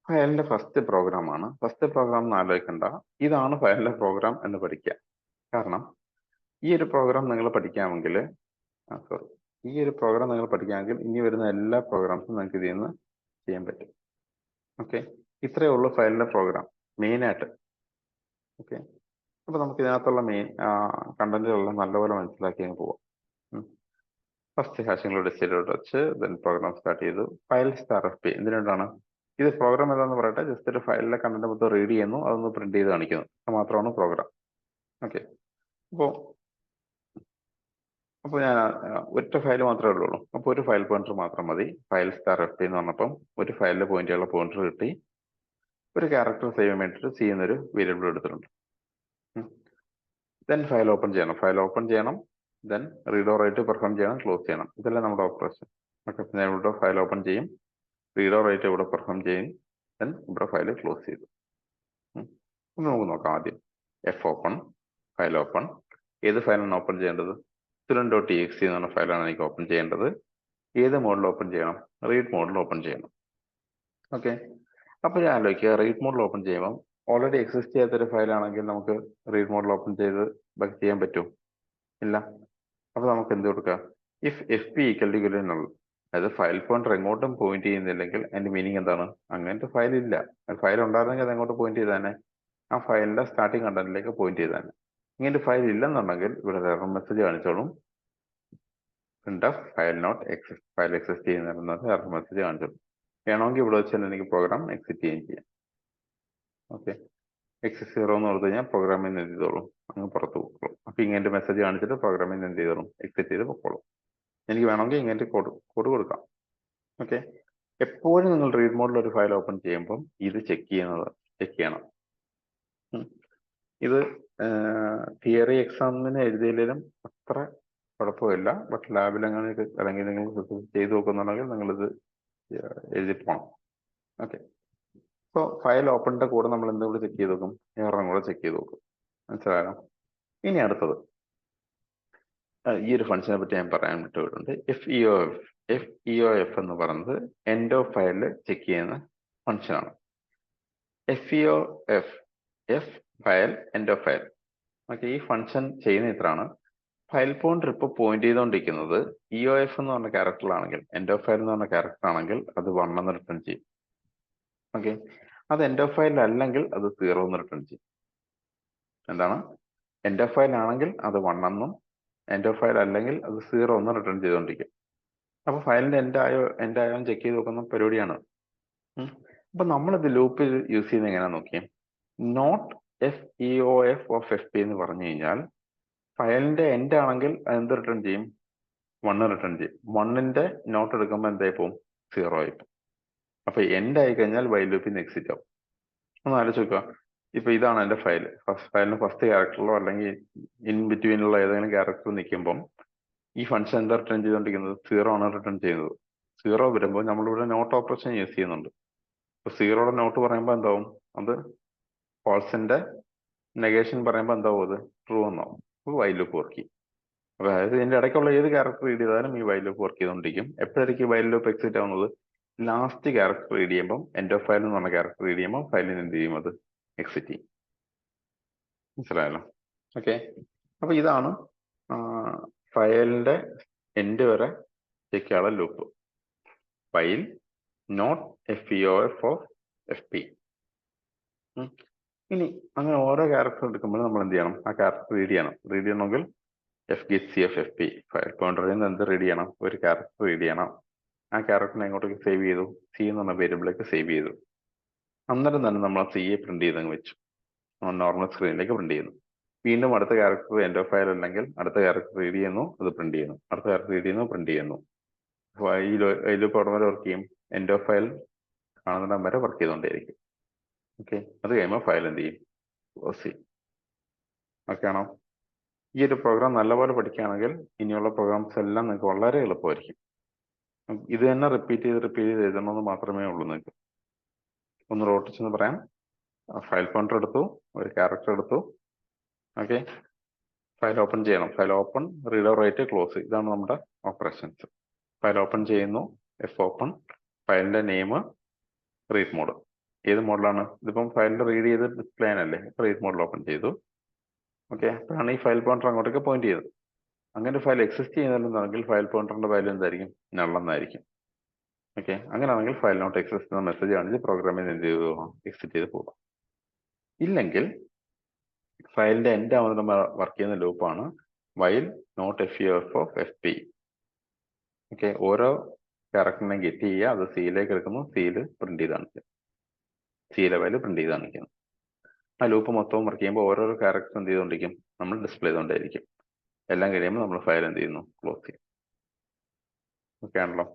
ഫയലിന്റെ ഫസ്റ്റ് പ്രോഗ്രാമാണ്. First programme എന്ന് ആലോചിക്കണ്ട. ഇതാണ് ഫയലിന്റെ പ്രോഗ്രാം എന്ന് പഠിക്കുക. കാരണം ഈ ഒരു പ്രോഗ്രാം നിങ്ങൾ പഠിക്കാമെങ്കിൽ സോറി ഈ ഒരു പ്രോഗ്രാം നിങ്ങൾ പഠിക്കാമെങ്കിൽ ഇനി വരുന്ന എല്ലാ പ്രോഗ്രാംസും നിങ്ങൾക്ക് ഇതിൽ നിന്ന് ചെയ്യാൻ പറ്റും. ഓക്കെ, ഇത്രയേ ഉള്ളൂ ഫയലിന്റെ പ്രോഗ്രാം മെയിനായിട്ട്. ഓക്കെ, അപ്പൊ നമുക്ക് ഇതിനകത്തുള്ള മെയിൻ കണ്ടന്റുകളെല്ലാം നല്ലപോലെ മനസ്സിലാക്കി അങ്ങ് പോവാം. ഫസ്റ്റ് ഹാഷിംഗ് ഡിസ്റ്റൈലോട്ട് വെച്ച് ദെൻ പ്രോഗ്രാം സ്റ്റാർട്ട് ചെയ്തു. ഫയൽ സ്റ്റാർ എഫ് പി എന്തിനാണ് ഇത് പ്രോഗ്രാം ഏതാന്ന് പറയട്ടെ. ജസ്റ്റ് ഒരു ഫയലിലെ കണ്ടന്റ് മൊത്തം റീഡ് ചെയ്യുന്നു, അതൊന്ന് പ്രിന്റ് ചെയ്ത് കാണിക്കുന്നു, അത് മാത്രമാണ് പ്രോഗ്രാം. ഓക്കെ, അപ്പോൾ ഞാൻ ഒറ്റ ഫയൽ മാത്രമേ ഉള്ളൂ. അപ്പോൾ ഒരു ഫയൽ പോയിന്റർ മാത്രം മതി. ഫയൽ സ്റ്റാർ എഫ് പി എന്ന് പറഞ്ഞപ്പം ഒരു ഫയലിൽ പോയിന്റ് ചെയ്യാനുള്ള പോയിന്റർ കിട്ടി. ഒരു ക്യാരക്ടർ സേവ് ചെയ്യാൻ വേണ്ടിയിട്ട് സി എന്നൊരു വേരിയബിൾ എടുത്തിട്ടുണ്ട്. ദെൻ ഫയൽ ഓപ്പൺ ചെയ്യണം. Then read or write perform ചെയ്യണം, ക്ലോസ് ചെയ്യണം. ഇതെല്ലാം നമ്മുടെ ഓപ്പറേഷൻ. ഓക്കെ, ഞാൻ ഇവിടെ ഫയൽ ഓപ്പൺ ചെയ്യും, റീഡ് ഓർ റൈറ്റ് ഇവിടെ പെർഫോം ചെയ്യും, ദെൻ ഇവിടെ ഫയൽ ക്ലോസ് ചെയ്തു. നമുക്ക് നോക്കാം. ആദ്യം എഫ് ഓപ്പൺ, ഫയൽ ഓപ്പൺ. ഏത് ഫയലാണ് ഓപ്പൺ ചെയ്യേണ്ടത്? student.txt എന്ന് പറഞ്ഞ ഫയലാണ് എനിക്ക് ഓപ്പൺ ചെയ്യേണ്ടത്. ഏത് മോഡിൽ ഓപ്പൺ ചെയ്യണം? റീഡ് മോഡിൽ ഓപ്പൺ ചെയ്യണം. ഓക്കെ, അപ്പൊ ഞാൻ ആലോചിക്കുക, റീഡ് മോഡിൽ ഓപ്പൺ ചെയ്യുമ്പോൾ ഓൾറെഡി എക്സിസ്റ്റ് ചെയ്യാത്തൊരു ഫയലാണെങ്കിൽ നമുക്ക് റീഡ് മോഡിൽ ഓപ്പൺ ചെയ്ത് ബാക്ക് ചെയ്യാൻ പറ്റുമോ? ഇല്ല. അപ്പൊ നമുക്ക് എന്ത് കൊടുക്കാം? If F P equal to null, അതായത് ഫയൽ പോയിന്റർ എങ്ങോട്ടും പോയിന്റ് ചെയ്യുന്നില്ലെങ്കിൽ അതിന്റെ മീനിങ് എന്താണ്? അങ്ങനത്തെ ഫയൽ ഇല്ല. ഫയൽ ഉണ്ടായിരുന്നെങ്കിൽ അത് എങ്ങോട്ട് പോയിന്റ് ചെയ്താനെ? ആ ഫയലിന്റെ സ്റ്റാർട്ടിംഗ് കണ്ടന്റിലേക്ക് പോയിന്റ് ചെയ്താനെ. ഇങ്ങനത്തെ ഫയൽ ഇല്ലെന്നുണ്ടെങ്കിൽ ഇവിടെ എറർ മെസ്സേജ് കാണിച്ചോളും. File not exist, file exist ചെയ്യുന്നത് എറർ മെസ്സേജ് കാണിച്ചോളും. വേണമെങ്കിൽ ഇവിടെ വെച്ച് തന്നെ എനിക്ക് പ്രോഗ്രാം എക്സിറ്റ് ചെയ്യുകയും ചെയ്യാം. ഓക്കെ, എക്സിറ്റ് 0 എന്ന് കൊടുത്തു കഴിഞ്ഞാൽ പ്രോഗ്രാമിൽ നിന്ന് എന്ത് ചെയ്തോളും? അങ്ങ് പുറത്ത് പോയിക്കോളും. അപ്പൊ ഇങ്ങനത്തെ മെസ്സേജ് കാണിച്ചിട്ട് പ്രോഗ്രാമിൽ നിന്ന് എന്ത് ചെയ്തോളും? എക്സിറ്റ് ചെയ്ത് പൊക്കോളും. എനിക്ക് വേണമെങ്കിൽ ഇങ്ങനത്തെ കോഡ് കൊടുക്കാം. ഓക്കെ, എപ്പോഴും നിങ്ങൾ റീഡ് മോഡിൽ ഒരു ഫയൽ ഓപ്പൺ ചെയ്യുമ്പം ഇത് ചെക്ക് ചെയ്യണം. ഇത് തിയറി എക്സാമിന് എഴുതിയില്ലെങ്കിലും അത്ര കുഴപ്പമില്ല. ബട്ട് ലാബിൽ അങ്ങനെ അല്ലെങ്കിൽ നിങ്ങൾ ചെയ്തു നോക്കുന്നുണ്ടെങ്കിൽ നിങ്ങളിത് എഴുതി പോകണം. ഓക്കെ, സോ ഫയൽ ഓപ്പണിന്റെ കൂടെ നമ്മൾ എന്തും കൂടെ ചെക്ക് ചെയ്ത് നോക്കും? എററും കൂടെ ചെക്ക് ചെയ്ത് നോക്കും. മനസ്സിലായോ? ഇനി അടുത്തത് ഈ ഒരു ഫംഗ്ഷനെ പറ്റി ഞാൻ പറയാൻ വിട്ടുപോയിട്ടുണ്ട്. എഫ് ഇ ഒ എഫ് എന്ന് പറയുന്നത് എൻഡ് ഓഫ് ഫയലിൽ ചെക്ക് ചെയ്യുന്ന ഫംഗ്ഷനാണ്. F E O F file end of file. Okay, ഈ ഫംഗ്ഷൻ ചെയ്യുന്ന ഇത്രയാണ്. ഫയൽ പോയിന്റർ ഇപ്പോൾ പോയിന്റ് ചെയ്തുകൊണ്ടിരിക്കുന്നത് ഇ ഒ എഫ് എന്ന് പറഞ്ഞ ക്യാരക്ടറിലാണെങ്കിൽ, എൻഡ് ഓഫ് ഫയൽ എന്ന് പറഞ്ഞ ക്യാരക്ടർ ആണെങ്കിൽ അത് 1 എന്ന് റിട്ടേൺ ചെയ്യും. ഓക്കെ, അത് എൻഡ് ഓഫ് ഫയൽ അല്ലെങ്കിൽ അത് 0 എന്ന് റിട്ടേൺ ചെയ്യും. എന്താണ്? എൻഡ് ഓഫ് ഫയൽ ആണെങ്കിൽ അത് 1 എന്നും, എൻഡ് ഓഫ് ഫയൽ അല്ലെങ്കിൽ അത് 0 എന്ന് റിട്ടേൺ ചെയ്തുകൊണ്ടിരിക്കും. അപ്പൊ ഫയലിന്റെ എൻഡ് ആയോ ചെക്ക് ചെയ്ത് നോക്കുന്ന പരിപാടിയാണ്. അപ്പൊ നമ്മളിത് ലൂപ്പ് യൂസ് ചെയ്യുന്നത് എങ്ങനെയാ നോക്കിയേ? Not F E O F of F P എന്ന് പറഞ്ഞു കഴിഞ്ഞാൽ ഫയലിന്റെ എൻഡ് ആണെങ്കിൽ എന്ത് റിട്ടേൺ ചെയ്യും? 1 റിട്ടേൺ ചെയ്യും. 1ന്റെ നോട്ട് എടുക്കുമ്പോൾ എന്തായി പോകും? 0 ആയി പോകും. അപ്പൊ എൻഡ് ആയി കഴിഞ്ഞാൽ വൈൽ ലൂപ്പിൽ നിന്ന് എക്സിറ്റ് ആവും. ഒന്ന് ആലോചിച്ച് നോക്കുക. ഇപ്പൊ ഇതാണ് എന്റെ ഫയൽ. ഫയലിന് ഫസ്റ്റ് ക്യാരക്ടറിലോ അല്ലെങ്കിൽ ഇൻ ബിറ്റ്വീനിലുള്ള ഏതെങ്കിലും ക്യാരക്ടർ നിൽക്കുമ്പം ഈ ഫംഗ്ഷൻ എന്താ റിട്ടേൺ ചെയ്തുകൊണ്ടിരിക്കുന്നത്? 0 ആണ് റിട്ടേൺ ചെയ്യുന്നത്. 0 വരുമ്പോൾ നമ്മളിവിടെ നോട്ട് ഓപ്പറേഷൻ യൂസ് ചെയ്യുന്നുണ്ട്. അപ്പൊ 0യുടെ നോട്ട് പറയുമ്പോൾ എന്താവും? അത് ഫോൾസിന്റെ നെഗേഷൻ പറയുമ്പോൾ എന്താവും? അത് ട്രൂ എന്നാവും. അപ്പൊ വൈൽ ലൂപ്പ് വർക്ക് ചെയ്യും. അപ്പൊ അതായത് ഇതിന്റെ ഇടയ്ക്കുള്ള ഏത് ക്യാരക്ടർ റീഡ് ചെയ്താലും ഈ വൈൽ ലൂപ്പ് വർക്ക് ചെയ്തുകൊണ്ടിരിക്കും. എപ്പോഴായിരിക്കും വൈൽ ലൂപ്പ് എക്സിറ്റ് ആവുന്നത്? ലാസ്റ്റ് ക്യാരക്ടർ റീഡ് ചെയ്യുമ്പോൾ, എൻഡ് ഓഫ് ഫയൽ എന്ന് പറഞ്ഞ ക്യാരക്ടർ റീഡ് ചെയ്യുമ്പോൾ ഫയലിന് എന്ത് ചെയ്യും? അത് എക്സിറ്റ് ചെയ്യും. മനസ്സിലായല്ലോ? ഓക്കെ, അപ്പൊ ഇതാണ് ഫയലിന്റെ എൻഡ് വരെ ചെക്ക് ചെയ്യാനുള്ള loop. File not F E O F of F P. ഇനി അങ്ങനെ ഓരോ ക്യാരക്ടർ എടുക്കുമ്പോൾ നമ്മൾ എന്ത് ചെയ്യണം? ആ ക്യാരക്ടർ റീഡ് ചെയ്യണം. റീഡ് ചെയ്യണമെങ്കിൽ F get C F F P, file പോയിന്ററിൽ നിന്ന് എന്ത് റീഡ് ചെയ്യണം? ഒരു ക്യാരക്ടർ റീഡ് ചെയ്യണം. ആ ക്യാരക്ടറിനെ എങ്ങോട്ടേക്ക് സേവ് ചെയ്തു? സി എന്ന് പറഞ്ഞ വേരിയബിളിലേക്ക് സേവ് ചെയ്തു. അന്നേരം തന്നെ നമ്മൾ ആ സിയെ പ്രിന്റ് ചെയ്തങ്ങ് വെച്ചു. നോർമൽ സ്ക്രീനിലേക്ക് പ്രിന്റ് ചെയ്യുന്നു. വീണ്ടും അടുത്ത ക്യാരക്ടർ എൻഡ് ഓഫ് ഫയൽ അല്ലെങ്കിൽ അടുത്ത ക്യാരക്ടർ റീഡ് ചെയ്യുന്നു, അത് പ്രിന്റ് ചെയ്യുന്നു. അടുത്ത ക്യാരക്ടർ റീഡ് ചെയ്യുന്നു, പ്രിന്റ് ചെയ്യുന്നു. ഈ ലൂപ്പ് അവിടെ വരെ വർക്ക് ചെയ്യും. എൻഡ് ഓഫ് ഫയൽ കാണുന്നിടം വരെ വർക്ക് ചെയ്തുകൊണ്ടേയിരിക്കും. ഓക്കെ, അത് കഴിയുമ്പോൾ ഫയൽ എന്ത് ചെയ്യും? ക്ലോസ് ചെയ്യും. ഓക്കെ ആണോ? ഈ ഒരു പ്രോഗ്രാം നല്ലപോലെ പഠിക്കുകയാണെങ്കിൽ ഇനിയുള്ള പ്രോഗ്രാംസ് എല്ലാം നിങ്ങൾക്ക് വളരെ എളുപ്പമായിരിക്കും. ഇത് തന്നെ റിപ്പീറ്റ് ചെയ്ത് എഴുതണമെന്ന് മാത്രമേ ഉള്ളൂ നിങ്ങൾക്ക്. ഒന്ന് റോട്ടിച്ചെന്ന് പറയാം. ഫയൽ പോയിന്റർ എടുത്തു, ഒരു ക്യാരക്ടർ എടുത്തു. ഓക്കെ, ഫയൽ ഓപ്പൺ ചെയ്യണം. File open, read write, close. ഇതാണ് നമ്മുടെ ഓപ്പറേഷൻസ്. ഫയൽ ഓപ്പൺ ചെയ്യുന്നു, എഫ് ഓപ്പൺ, ഫയലിന്റെ നെയിം, റീഡ് മോഡ്. ഏത് മോഡലാണ്? ഇതിപ്പം ഫയലിൽ റീഡ് ചെയ്ത് ഡിസ്പ്ലേ ആണല്ലേ, റീഡ് മോഡിൽ ഓപ്പൺ ചെയ്തു. ഓക്കെ, അപ്പോഴാണ് ഈ ഫയൽ പോയിന്റർ അങ്ങോട്ടേക്ക് പോയിന്റ് ചെയ്തത്. അങ്ങനെ ഒരു ഫയൽ എക്സിസ്റ്റ് ചെയ്യുന്നുണ്ടെങ്കിൽ ഫയൽ പോയിന്ററിന്റെ വാല്യൂ എന്തായിരിക്കും? നൾ എന്നായിരിക്കും. ഓക്കെ, അങ്ങനെയാണെങ്കിൽ ഫയൽ നോട്ട് എക്സിസ്റ്റ് എന്ന മെസ്സേജ് കാണിച്ച് പ്രോഗ്രാമിൽ എന്ത് ചെയ്തു എക്സിറ്റ് ചെയ്ത് പോകാം. ഇല്ലെങ്കിൽ ഫയലിന്റെ എൻഡ് ആവുന്ന വർക്ക് ചെയ്യുന്ന ലൂപ്പാണ് while not FUF of FP. Okay, ഓരോ ക്യാരക്ടറിനെ ഗെറ്റ് ചെയ്യുക, അത് സിയിലേക്ക് എടുക്കുന്നു, സിയിൽ പ്രിന്റ് ചെയ്ത് കാണിക്കുക, സിയിലെ വാല്യൂ പ്രിന്റ് ചെയ്ത് കാണിക്കുന്നു. ആ ലൂപ്പ് മൊത്തവും വർക്ക് ചെയ്യുമ്പോൾ ഓരോരോ ക്യാരക്ടർ എന്ത് ചെയ്തുകൊണ്ടിരിക്കും? നമ്മൾ ഡിസ്പ്ലേ ചെയ്തുകൊണ്ടേയിരിക്കും. എല്ലാം കഴിയുമ്പോൾ നമ്മൾ ഫയൽ എന്ത് ചെയ്യുന്നു? ക്ലോസ് ചെയ്യും. ഓക്കെ ആണല്ലോ.